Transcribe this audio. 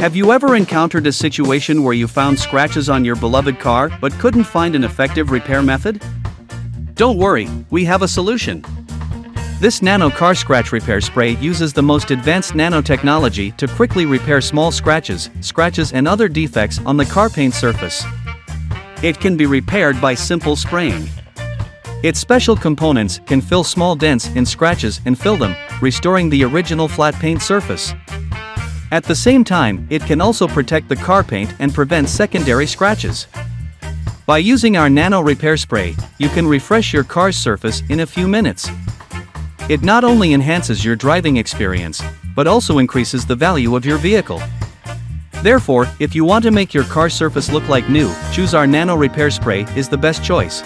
Have you ever encountered a situation where you found scratches on your beloved car but couldn't find an effective repair method? Don't worry, we have a solution. This Nano car scratch repair spray uses the most advanced nanotechnology to quickly repair small scratches and other defects on the car paint surface. It can be repaired by simple spraying. Its special components can fill small dents in scratches and fill them, restoring the original flat paint surface. At the same time, it can also protect the car paint and prevent secondary scratches. By using our Nano repair spray, you can refresh your car's surface in a few minutes. It not only enhances your driving experience, but also increases the value of your vehicle. Therefore, if you want to make your car surface look like new, choose our Nano repair spray is the best choice.